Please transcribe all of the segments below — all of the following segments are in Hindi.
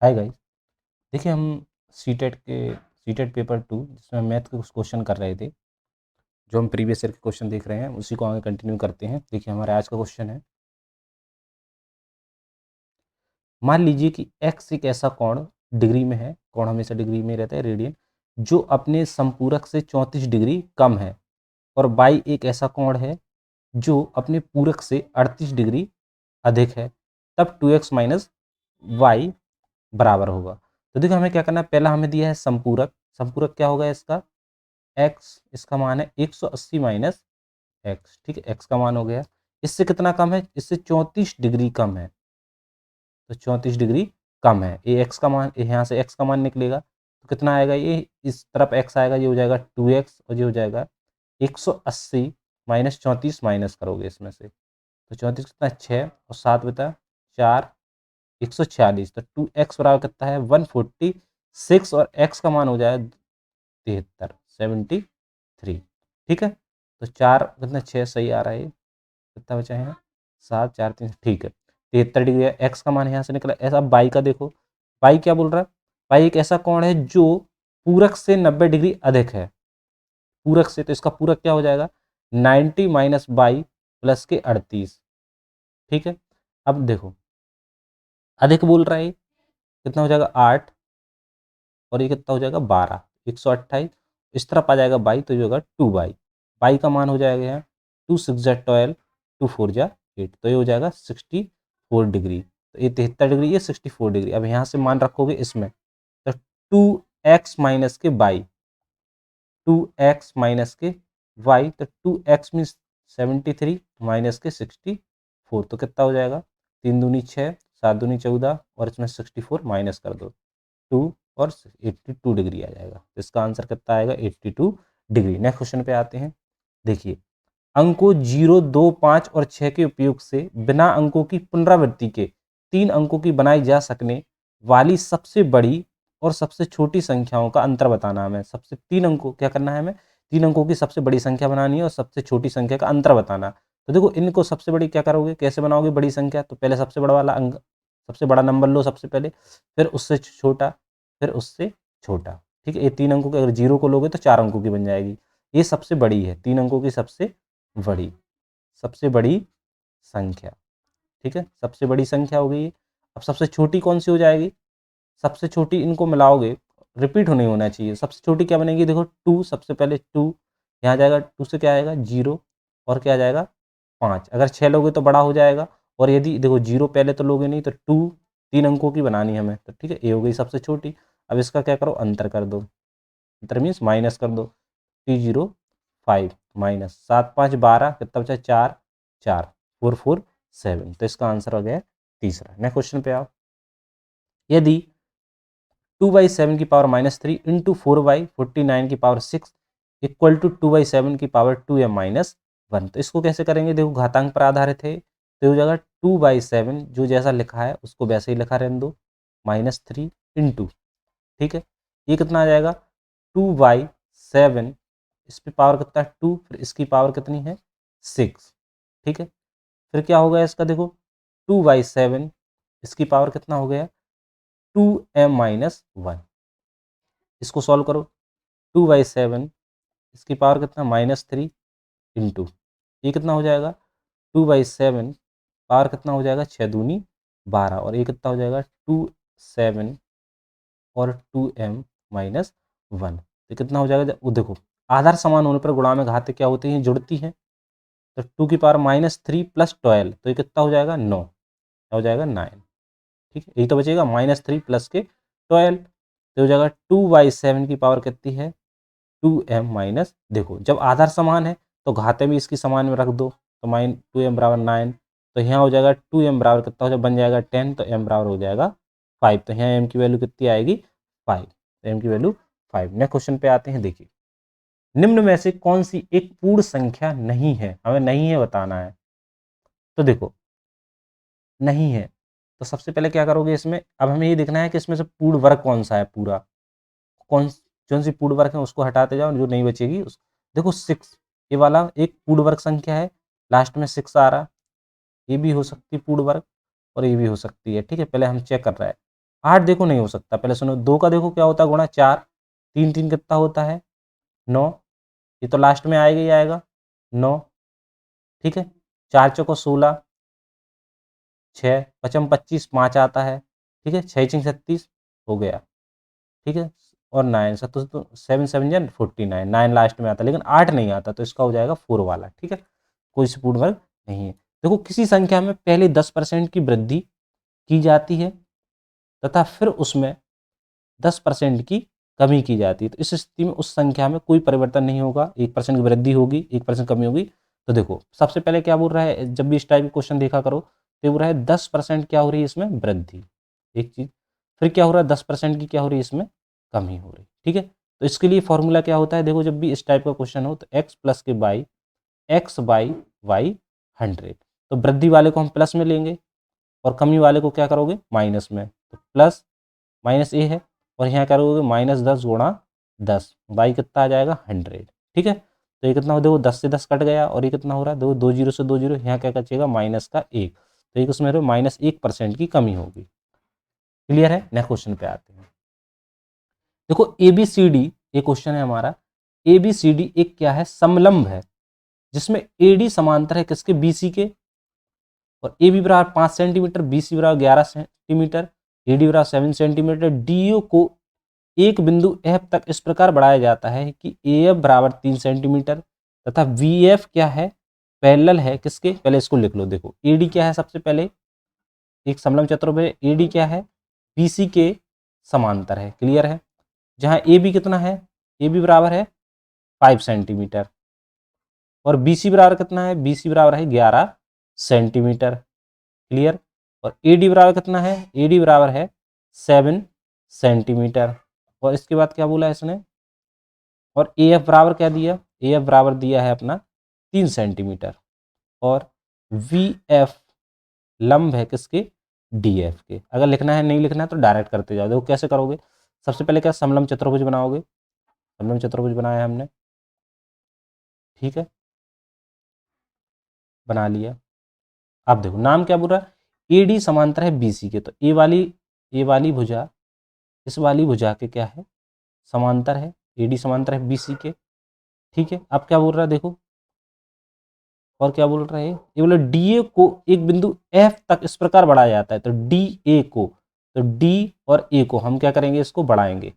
हाय गाइस, देखिए हम सीटेट पेपर 2 जिसमें मैथ के कुछ क्वेश्चन कर रहे थे। जो हम प्रीवियस ईयर के क्वेश्चन देख रहे हैं उसी को आगे कंटिन्यू करते हैं। देखिए हमारा आज का क्वेश्चन है, मान लीजिए कि एक्स एक ऐसा कोण डिग्री में है, कोण हमेशा डिग्री में रहता है, रेडियन, जो अपने संपूरक से 34 डिग्री कम है, और बाई एक ऐसा कोण है जो अपने पूरक से 38 डिग्री अधिक है, तब 2x माइनस वाई बराबर होगा। तो देखो हमें क्या करना है, पहला हमें दिया है संपूरक। संपूरक क्या होगा इसका, एक्स, इसका मान है 180 माइनस एक्स। ठीक है, एक्स का मान हो गया, इससे कितना कम है, इससे 34 डिग्री कम है, तो 34 डिग्री कम है। ये एक्स का मान, यहाँ से एक्स का मान निकलेगा तो कितना आएगा, ये इस तरफ एक्स आएगा, ये हो जाएगा 2x, और ये हो जाएगा 180 माइनस 34 माइनस करोगे इसमें से, तो 34 कितना, 6 और 7 बता 4, 146। तो 2x बराबर कितना है, 146, और x का मान हो जाएगा 73, 73। ठीक है, तो 4 कितना, 6 सही आ रहा है, कितना बचा है, 7, 4, 3, ठीक है, 73 डिग्री है। एक्स का मान यहाँ से निकला। ऐसा बाई का देखो, बाई क्या बोल रहा है, बाई एक ऐसा कोण है जो पूरक से 90 डिग्री अधिक है, पूरक से, तो इसका पूरक क्या हो जाएगा, 90 माइनस बाई प्लस के 38। ठीक है, अब देखो अधिक बोल रहा है, कितना हो जाएगा 8, और ये कितना हो जाएगा 12, 128, इस तरफ आ जाएगा बाई, तो ये होगा 2 बाई, बाई का मान हो जाएगा यहाँ 2 6 जा 12, 2 4 जा 8, तो ये हो जाएगा 64 डिग्री। तो ये 73 डिग्री, ये 64 डिग्री। अब यहाँ से मान रखोगे इसमें, तो 2x माइनस के बाई, 2x माइनस के वाई, तो 2x मीन्स 73 माइनस के 64, तो कितना हो जाएगा, 3 दूनी 6, 7 दूनी 14, और इसमें 64 माइनस कर दो, 2 और 82 डिग्री आ जाएगा। तो इसका आंसर कितना आएगा, 82 डिग्री। नेक्स्ट क्वेश्चन पे आते हैं। देखिए, अंकों 0, 2, 5 और 6 के उपयोग से बिना अंकों की पुनरावृत्ति के 3 अंकों की बनाई जा सकने वाली सबसे बड़ी और सबसे छोटी संख्याओं का अंतर बताना है हमें। सबसे 3 अंकों क्या करना है हमें, 3 अंकों की सबसे बड़ी संख्या बनानी है और सबसे छोटी संख्या का अंतर बताना। तो देखो इनको सबसे बड़ी क्या करोगे, कैसे बनाओगे बड़ी संख्या, तो पहले सबसे बड़ा वाला अंक, सबसे बड़ा नंबर लो सबसे पहले, फिर उससे छोटा, फिर उससे छोटा। ठीक है, ये 3 अंकों के, अगर 0 को लोगे तो 4 अंकों की बन जाएगी। ये सबसे बड़ी है, 3 अंकों की सबसे बड़ी, सबसे बड़ी संख्या। ठीक है, सबसे बड़ी संख्या हो गई। अब सबसे छोटी कौन सी हो जाएगी, सबसे छोटी, इनको मिलाओगे, रिपीट नहीं होना चाहिए। सबसे छोटी क्या बनेगी, देखो 2, सबसे पहले 2 यहाँ जाएगा, 2 से क्या आएगा 0, और क्या आ जाएगा 5। अगर 6 लोगे तो बड़ा हो जाएगा, और यदि देखो 0 पहले तो लोगे नहीं, तो 2 3 अंकों की बनानी है हमें, तो ठीक है, ये हो गई सबसे छोटी। अब इसका क्या करो, अंतर कर दो, अंतर मीन्स माइनस कर दो, 305 माइनस 7 5 12, कितना बचा 4, 4 4 4 7, तो इसका आंसर हो गया तीसरा। नेक्स्ट क्वेश्चन पे आओ। यदि 2/7 की पावर -3 इंटू 4/49 की पावर 6 इक्वल टू 2/7 की पावर 2m माइनस 1, तो इसको कैसे करेंगे, देखो घातांक पर आधारित है, तो हो जाएगा 2/7, जो जैसा लिखा है उसको वैसे ही लिखा रहने दो, -3 इंटू, ठीक है, ये कितना आ जाएगा 2/7, इस पे पावर कितना है 2, फिर इसकी पावर कितनी है 6। ठीक है, फिर क्या होगा इसका, देखो 2/7, इसकी पावर कितना हो गया 2m माइनस 1, इसको सॉल्व करो, 2/7, इसकी पावर कितना -3 इंटू, ये कितना हो जाएगा 2/7, पावर कितना हो जाएगा 6 दूनी 12, और ये कितना हो जाएगा 2/7 और 2m माइनस 1, तो कितना हो जाएगा, वो देखो आधार समान होने पर गुणा में घातें क्या होती हैं, जुड़ती हैं। तो 2 की पावर -3 प्लस 12, तो ये कितना हो जाएगा 9, क्या हो जाएगा 9। ठीक है, यही तो बचेगा, -3 प्लस के 12, तो हो जाएगा 2/7 की पावर कितनी है 2m माइनस, देखो जब आधार समान है तो घातें भी इसकी समान में रख दो, तो 2m बराबर 9, तो यहाँ हो जाएगा 2m बराबर कितना हो जाएगा, बन जाएगा 10, तो m बराबर हो जाएगा 5, तो यहाँ m की वैल्यू कितनी आएगी 5, तो m की वैल्यू 5। नेक्स्ट क्वेश्चन पे आते हैं। देखिए, निम्न में से कौन सी एक पूर्ण संख्या नहीं है, हमें नहीं है बताना है। तो देखो नहीं है, तो सबसे पहले क्या करोगे इसमें, अब हमें ये देखना है कि इसमें से पूर्ण वर्ग कौन सा है, पूरा कौन कौन सी पूर्ण वर्ग है उसको हटाते जाओ, जो नहीं बचेगी उस, देखो 6, ये वाला एक पूर्ण वर्ग संख्या है, लास्ट में 6 आ रहा, ये भी हो सकती है पूर्ण वर्ग, और ये भी हो सकती है। ठीक है, पहले हम चेक कर रहे हैं। 8 देखो नहीं हो सकता, पहले सुनो 2 का देखो क्या होता है गुणा 4, 3 3 कितना होता है 9, ये तो लास्ट में आएगा ही आएगा 9, ठीक है। 4 चौको 16, 6 पचम 25, 5 आता है, ठीक है। 6 चिंग 36 हो गया, ठीक है। और 9 7 तो 7 7 जन 49, 9 लास्ट में आता है, लेकिन 8 नहीं आता, तो इसका हो जाएगा 4 वाला, ठीक है। कोई से पूर्ण वर्ग नहीं है। देखो किसी संख्या में पहले 10% की वृद्धि की जाती है तथा फिर उसमें 10% की कमी की जाती है, तो इस स्थिति में उस संख्या में कोई परिवर्तन नहीं होगा, 1% की वृद्धि होगी, 1% कमी होगी। तो देखो सबसे पहले क्या बोल रहा है, जब भी इस टाइप के क्वेश्चन देखा करो तो बोल रहा है 10% क्या हो रही है इसमें वृद्धि, एक चीज। फिर क्या हो रहा है 10% की क्या हो रही है इसमें कमी हो रही, ठीक है। तो इसके लिए फॉर्मूला क्या होता है, देखो जब भी इस टाइप का क्वेश्चन हो तो एक्स प्लस के बाई एक्स बाई वाई 100, तो वृद्धि वाले को हम प्लस में लेंगे और कमी वाले को क्या करोगे माइनस में, तो प्लस माइनस ए है और यहाँ करोगे -10 × 10, बाई कितना आ जाएगा 100, ठीक है। तो ये कितना हो, देखो 10 से 10 कट गया और ये कितना हो रहा है, देखो 2 जीरो से 2 जीरो, यहाँ क्या बचेगा -1, तो एक उसमें -1% की कमी होगी। क्लियर है। नेक्स्ट क्वेश्चन पे आते हैं। देखो ABCD एक क्वेश्चन है हमारा, ABCD एक क्या है समलंब है जिसमें AD समांतर है किसके BC के, और AB बराबर 5 सेंटीमीटर, BC बराबर 11 सेंटीमीटर, AD बराबर 7 सेंटीमीटर। DO को एक बिंदु F तक इस प्रकार बढ़ाया जाता है कि AF बराबर 3 सेंटीमीटर तथा VF क्या है पैरेलल है किसके, पहले इसको लिख लो। देखो AD क्या है, सबसे पहले एक समलंब चतुर्भुज AD क्या है BC के समांतर है, क्लियर है। जहां AB कितना है, AB बराबर है 5 सेंटीमीटर और BC बराबर कितना है, BC बराबर है 11 सेंटीमीटर, क्लियर। और AD बराबर कितना है, AD बराबर है 7 सेंटीमीटर। और इसके बाद क्या बोला है इसने, और AF बराबर क्या दिया, AF बराबर दिया है अपना 3 सेंटीमीटर और VF लंब है किसके DF के। अगर लिखना है नहीं लिखना है तो डायरेक्ट करते जाओ। देखो कैसे करोगे, सबसे पहले क्या समलंब चतुर्भुज बनाओगे, समलंब चतुर्भुज बनाया है हमने, ठीक है, बना लिया। अब देखो नाम क्या बोल रहा है, AD समांतर है BC के, तो ए वाली भुजा इस वाली भुजा के क्या है समांतर है, AD समांतर है BC के, ठीक है। अब क्या बोल रहा है देखो, और क्या बोल रहा है ये बोले DA को एक बिंदु F तक इस प्रकार बढ़ाया जाता है, तो DA को, तो D और A को हम क्या करेंगे इसको बढ़ाएंगे,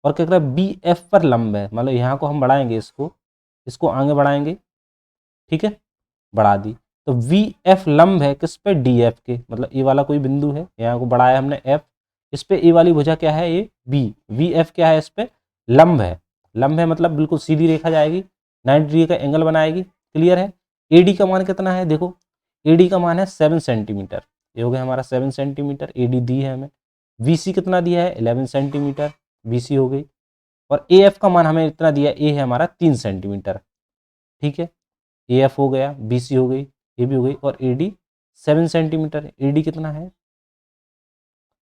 और क्या कर रहा है BF पर लंब है, मतलब यहाँ को हम बढ़ाएंगे, इसको आगे बढ़ाएंगे, ठीक है, बढ़ा दी। तो VF लंब है किस पे DF के, मतलब ए वाला कोई बिंदु है, यहाँ को बढ़ाया हमने F, इस पे ए वाली भुजा क्या है ये B, VF क्या है इस पे लंब है, लंब है मतलब बिल्कुल सीधी रेखा जाएगी, 90 डिग्री का एंगल बनाएगी, क्लियर है। AD का मान कितना है, देखो AD का मान है 7 सेंटीमीटर, ये हो गया हमारा 7 सेंटीमीटर AD दी है हमें। VC कितना दिया है 11 सेंटीमीटर, BC हो गई। और AF का मान हमें इतना दिया, A है हमारा 3 सेंटीमीटर, ठीक है। AF हो गया, BC हो गई, AB हो गई, और AD 7 सेंटीमीटर, AD कितना है,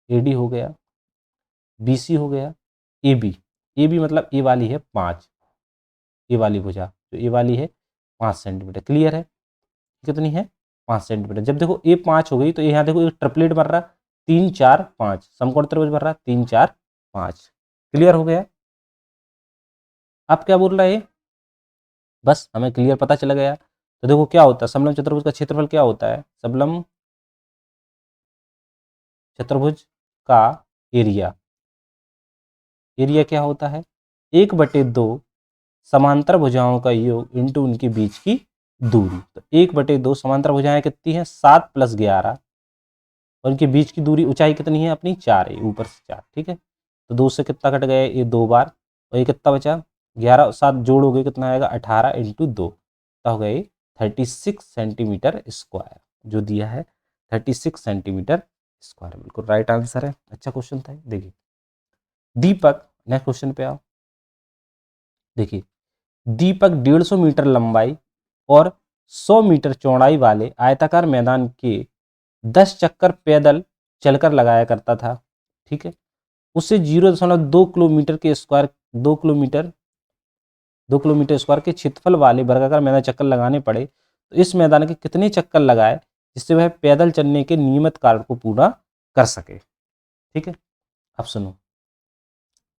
AD हो गया, BC हो गया, AB मतलब ए वाली है 5, ए वाली भुजा तो ए वाली है 5 सेंटीमीटर, क्लियर है। कितनी है 5 सेंटीमीटर। जब देखो ए 5 हो गई तो यहाँ देखो एक ट्रिपलेट बन रहा 3 4 5, समकोण त्रिभुज बन रहा 3 4 5, क्लियर हो गया। अब क्या बोल रहा है, बस हमें क्लियर पता चला गया। तो देखो क्या होता है समलंब चतुर्भुज का क्षेत्रफल क्या होता है, समलंब चतुर्भुज का एरिया, एरिया क्या होता है 1/2 समांतर भुजाओं का योग इंटू उनके बीच की दूरी। तो 1/2 समांतर भुजाएं कितनी है 7 + 11 और इनके बीच की दूरी ऊंचाई कितनी है अपनी 4 है, ऊपर से 4, ठीक है। तो 2 से कितना कट गया ये 2 बार, और ये कितना बचा 11 और 7 जोड़ोगे कितना आएगा 18 × 2, तो हो गया ये 36 सेंटीमीटर स्क्वायर, जो दिया है 36 सेंटीमीटर स्क्वायर, बिल्कुल राइट आंसर है। अच्छा क्वेश्चन था। देखिए दीपक, नेक्स्ट क्वेश्चन पे आओ। देखिए दीपक 150 मीटर लंबाई और 100 मीटर चौड़ाई वाले आयताकार मैदान के 10 चक्कर पैदल चलकर लगाया करता था, ठीक है। उसे 0.2 किलोमीटर के स्क्वायर 2 किलोमीटर स्क्वायर के क्षेत्रफल वाले वर्गाकार मैदान चक्कर लगाने पड़े, तो इस मैदान के कितने चक्कर लगाए जिससे वह पैदल चलने के नियमित कार्य को पूरा कर सके। ठीक है, अब सुनो,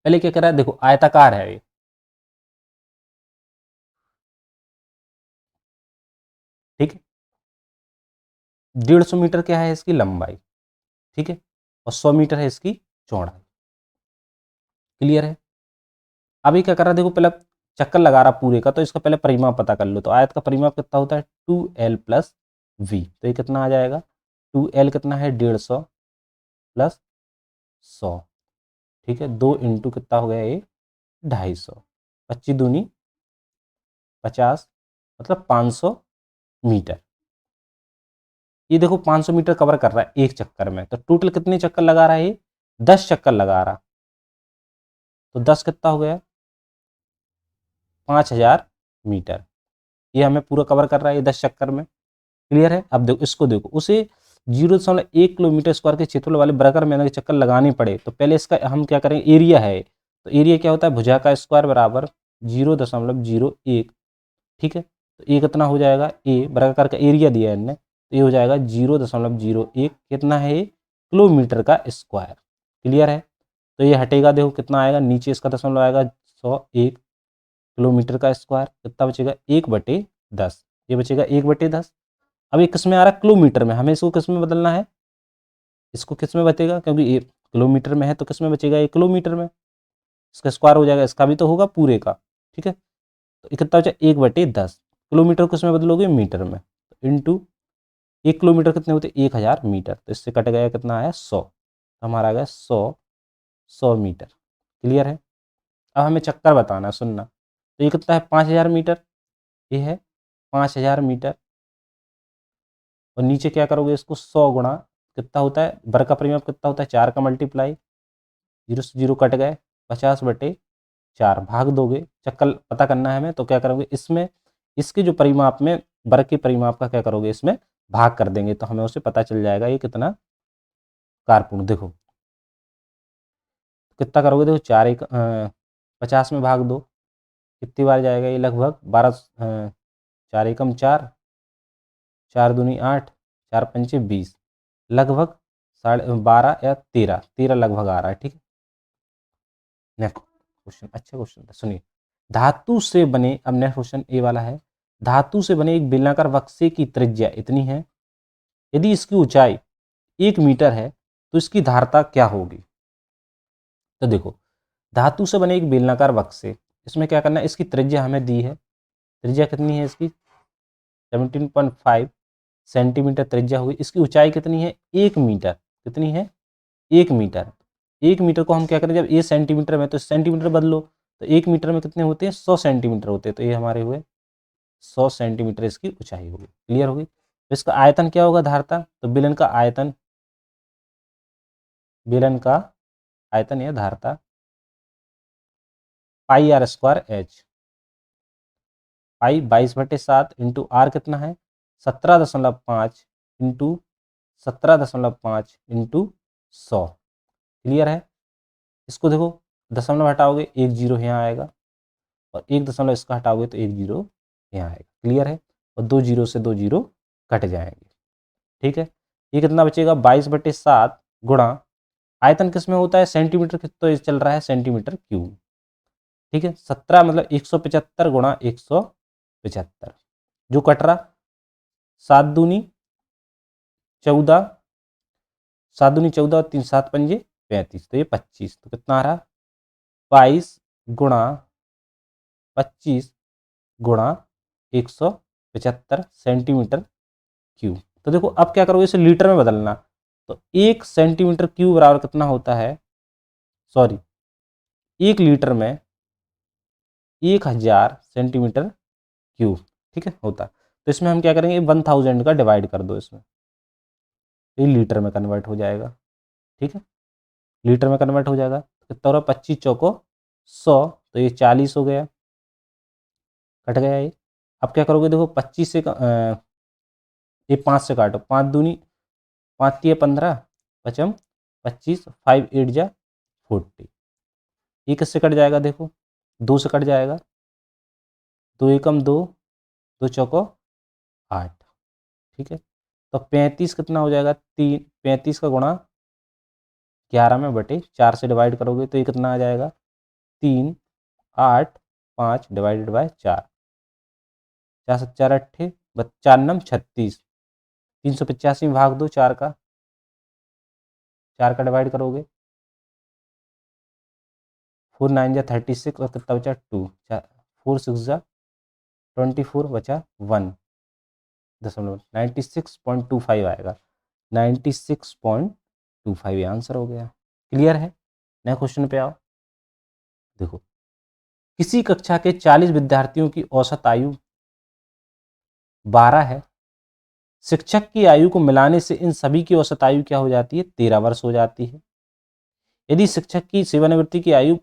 पहले क्या करा है, देखो आयताकार है ये, ठीक है, 150 मीटर क्या है इसकी लंबाई, ठीक है, और 100 मीटर है इसकी चौड़ाई। क्लियर है। अब ये क्या कर रहा है, देखो पहले चक्कर लगा रहा पूरे का, तो इसका पहले परिमाप पता कर लो। तो आयत का परिमाप कितना होता है, 2l प्लस वी, तो ये कितना आ जाएगा, 2l कितना है 150 प्लस 100, ठीक है, 2 इंटू कितना हो गया ये 250, 25 दूनी 50, मतलब 500 मीटर। ये देखो 500 मीटर कवर कर रहा है एक चक्कर में, तो टोटल कितने चक्कर लगा रहा है ये, 10 चक्कर लगा रहा, तो 10 कितना हो गया 5000 मीटर, ये हमें पूरा कवर कर रहा है ये 10 चक्कर में। क्लियर है। अब देखो इसको, देखो उसे 0.1 किलोमीटर स्क्वायर के क्षेत्रफल वाले वर्ग में अगर चक्कर लगाने पड़े, तो पहले इसका हम क्या करेंगे, एरिया है, तो एरिया क्या होता है, भुजा का स्क्वायर बराबर 0.01, ठीक है, तो ये कितना हो जाएगा, ए वर्गाकार का एरिया दिया है इनने, तो ये हो जाएगा 0.01, कितना है ये किलोमीटर का स्क्वायर। क्लियर है। तो ये हटेगा, देखो कितना आएगा, नीचे इसका दशमलव आएगा, 101 किलोमीटर का स्क्वायर, कितना बचेगा 1/10, ये बचेगा 1/10। अब ये किस में आ रहा है, किलोमीटर में, हमें इसको किस में बदलना है, इसको किस में बचेगा, क्योंकि ये किलोमीटर में है तो किस में बचेगा, ये किलोमीटर में, इसका स्क्वायर हो जाएगा, इसका भी तो होगा पूरे का, ठीक है, तो ये कितना बचा 1/10, किलोमीटर को किस में बदलोगे, मीटर में, तो इंटू 1 किलोमीटर कितने होते 1000 मीटर, तो इससे कट गया कितना आया 100, हमारा आ गया 100 मीटर। क्लियर है। अब हमें चक्कर बताना है, सुनना, तो ये कितना है 5000 मीटर, ये है 5000 मीटर, और नीचे क्या करोगे इसको 100 गुणा, कितना होता है वर्ग का परिमाप कितना होता है 4 का मल्टीप्लाई, 0 से 0 कट गए, 50/4 भाग दोगे, चक्कर पता करना है हमें, तो क्या करोगे इसमें, इसके जो परिमाप में वर्ग के परिमाप का क्या करोगे इसमें भाग कर देंगे, तो हमें उसे पता चल जाएगा ये कितना कारपूर्ण। देखो कितना करोगे, देखो 50 में भाग दो, कितनी बार जाएगा ये, लगभग 12, 4 एकम 4, 4 दूनी 8, 4 पंचे 20, लगभग 12 या 13 लगभग आ रहा है, ठीक है। नेक्स्ट क्वेश्चन, अच्छा क्वेश्चन था, सुनिए, धातु से बने, अब नेक्स्ट क्वेश्चन ए वाला है, धातु से बने एक बेलनाकार बक्से की त्रिज्या इतनी है, यदि इसकी ऊंचाई 1 मीटर है तो इसकी धारता क्या होगी। तो देखो, धातु से बने एक बेलनाकार बक्से, इसमें क्या करना है, इसकी त्रिज्या हमें दी है, त्रिज्या कितनी है इसकी 17.5 सेंटीमीटर त्रिज्या हुई, इसकी ऊंचाई कितनी है 1 मीटर, कितनी है 1 मीटर, 1 मीटर को हम क्या करें, जब ये सेंटीमीटर में तो सेंटीमीटर बदलो, तो 1 मीटर में कितने होते हैं 100 सेंटीमीटर होते हैं, तो ये हमारे हुए 100 सेंटीमीटर इसकी ऊंचाई होगी। क्लियर होगी। तो इसका आयतन क्या होगा धारता, तो बेलन का आयतन, बेलन का आयतन या धारता pi r square h, pi 22/7 into r कितना है 17.5 इंटू 17.5 इंटू 100। क्लियर है। इसको देखो दशमलव हटाओगे 1 जीरो यहाँ आएगा, और 1 दशमलव इसका हटाओगे तो 1 जीरो यहाँ आएगा। क्लियर है। और 2 जीरो से 2 जीरो कट जाएंगे। ठीक है। ये कितना बचेगा 22/7 गुणा, आयतन किस में होता है सेंटीमीटर, तो ये चल रहा है सेंटीमीटर क्यूब। ठीक है। 17 मतलब 175 गुणा 175, जो कट रहा 7 दूनी 14, 7 दूनी 14 और 3 7 पंजे 35, तो ये 25, तो कितना आ रहा 22 गुणा 25 गुणा 175 सेंटीमीटर क्यूब। तो देखो अब क्या करोगे इसे लीटर में बदलना, तो 1 सेंटीमीटर क्यूब बराबर कितना होता है, सॉरी 1 लीटर में 1000 सेंटीमीटर क्यूब। ठीक है होता। तो इसमें हम क्या करेंगे 1000 का डिवाइड कर दो इसमें, ये लीटर में कन्वर्ट हो जाएगा। ठीक है। लीटर में कन्वर्ट हो जाएगा, तो कितना हो रहा 25 चौको 100, तो ये 40 हो गया, कट गया ये। अब क्या करोगे देखो 25 से ये 5 से काटो, 5 दूनी 5 तिया 15 पचम 25, 5 8 जा 40, ये किससे कट जाएगा देखो 2 से कट जाएगा, 2 एकम 2, 2 चौको 8। ठीक है। तो 35 कितना हो जाएगा 3, 35 का गुणा 11 में बटे 4 से डिवाइड करोगे तो ये कितना आ जाएगा 3, 8, 5 डिवाइडेड बाय 4, 4 7 4 अट्ठे 4 नम 36, 385 में भाग दो 4 का, 4 का डिवाइड करोगे 4 9 जा 36 और कितना बचा 2, 4 6 जा 24 बचा 1 दशमलव 96.25 आएगा, 96.25 आंसर हो गया। क्लियर है? नए क्वेश्चन पे आओ। देखो, किसी कक्षा के 40 विद्यार्थियों की औसत आयु 12 है। शिक्षक की आयु को मिलाने से इन सभी की औसत आयु क्या हो जाती है 13 वर्ष हो जाती है। यदि शिक्षक की सेवानिवृत्ति की आयु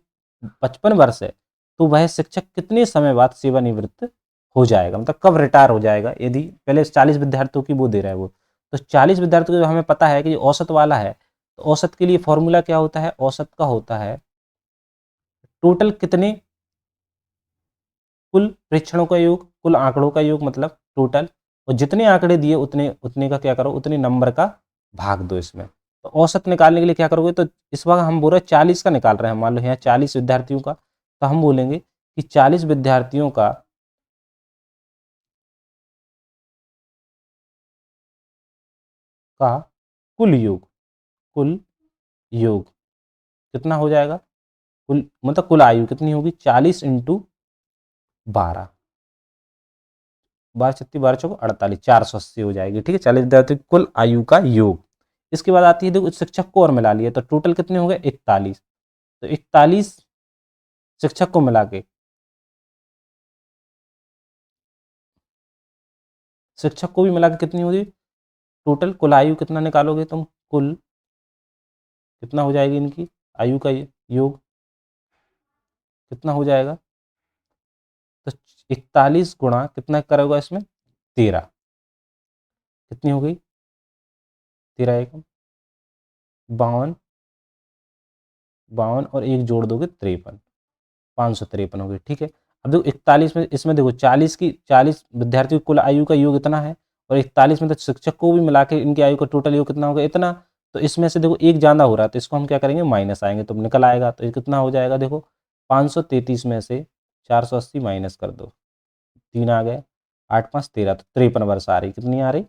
55 वर्ष है तो वह शिक्षक कितने समय बाद सेवानिवृत्त हो जाएगा, मतलब कब रिटायर हो जाएगा। यदि पहले 40 विद्यार्थियों की वो दे रहा है वो, तो 40 विद्यार्थियों को हमें पता है कि ये औसत वाला है, तो औसत के लिए फॉर्मूला क्या होता है, औसत का होता है टोटल कितने कुल परीक्षणों का योग, कुल आंकड़ों का योग मतलब टोटल, और जितने आंकड़े दिए उतने उतने का क्या करो, उतने नंबर का भाग दो इसमें। तो औसत निकालने के लिए क्या करोगे, तो इस वक्त हम बोल रहे हैं 40 का निकाल रहे हैं, मान लो यहाँ 40 विद्यार्थियों का, तो हम बोलेंगे कि 40 विद्यार्थियों का कुल योग कितना हो जाएगा, कुल मतलब कुल आयु कितनी होगी 40 इंटू 12, 12 48, 480 हो जाएगी। ठीक है, 40 विद्यार्थी कुल आयु का योग। इसके बाद आती है देखो शिक्षक को और मिला लिया तो टोटल कितने हो गए 41, तो 41 शिक्षक को मिला के, शिक्षक को भी मिला के कितनी होगी टोटल कुल आयु कितना निकालोगे तुम, कुल कितना हो जाएगी इनकी आयु का योग कितना हो जाएगा, तो 41 गुणा कितना करोगा इसमें 13, कितनी हो गई 13 एकम 52, 52 और एक जोड़ दोगे 53, 553 हो गई। ठीक है, अब देखो 41 में, इसमें देखो 40 विद्यार्थियों की कुल आयु का योग इतना है, और 41 में तो शिक्षक को भी मिला के इनकी आयु का टोटल योग कितना होगा इतना, तो इसमें से देखो एक ज़्यादा हो रहा है तो इसको हम क्या करेंगे माइनस आएंगे तो निकल आएगा, तो ये कितना हो जाएगा देखो 533 में से 480 माइनस कर दो, 3 आ गए, 8 5 13, तो 53 वर्ष आ रही, कितनी आ रही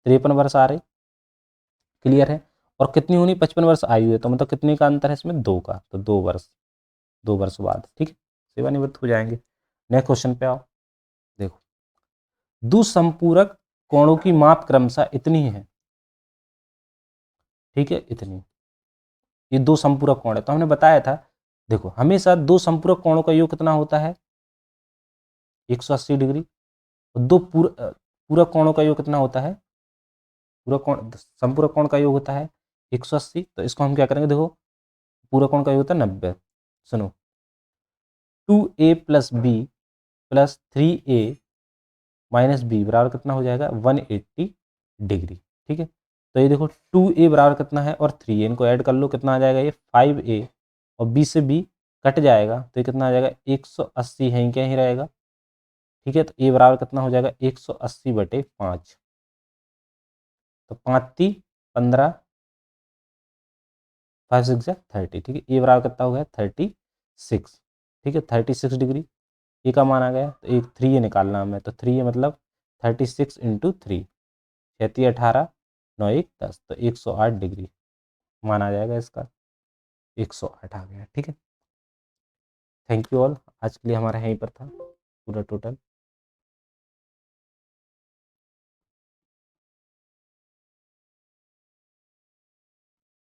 53 वर्ष आ रही। क्लियर है? और कितनी होनी 55 वर्ष आयु है, तो मतलब कितने का अंतर है इसमें 2 का, तो 2 वर्ष, 2 वर्ष बाद ठीक है सेवानिवृत्त हो जाएंगे। नेक्स्ट क्वेश्चन पे आओ। देखो, दुसंपूरक कोणों की माप क्रमशः इतनी है, ठीक है इतनी, ये दो संपूरक कोण है तो हमने बताया था, देखो हमेशा दो संपूरक कोणों का योग कितना होता है 180 डिग्री, और दो पूरक कोणों का योग कितना होता है, पूरक कोण संपूरक कोण का योग होता है 180, तो इसको हम क्या करेंगे देखो, पूरक कोण का योग होता है 90। सुनो, 2a plus B plus 3a minus B बराबर कितना हो जाएगा 180 डिग्री। ठीक है, तो ये देखो 2a बराबर कितना है और 3a, इनको ऐड कर लो कितना आ जाएगा ये 5a, और b से b कट जाएगा तो ये कितना आ जाएगा 180 है क्या ही रहेगा। ठीक है, तो a बराबर कितना हो जाएगा 180 बटे 5, तो 5 5 6 30। ठीक है, ए बराबर कितना हो गया 36। ठीक है, 36 डिग्री ए का मान आ गया, तो एक 3 ए निकालना हमें, तो 3 ए मतलब 36 इंटू 3, 36 18 9 1 10, तो 108 डिग्री मान आ जाएगा इसका, 108 आ गया। ठीक है, थैंक यू ऑल, आज के लिए हमारा यहीं पर था पूरा टोटल।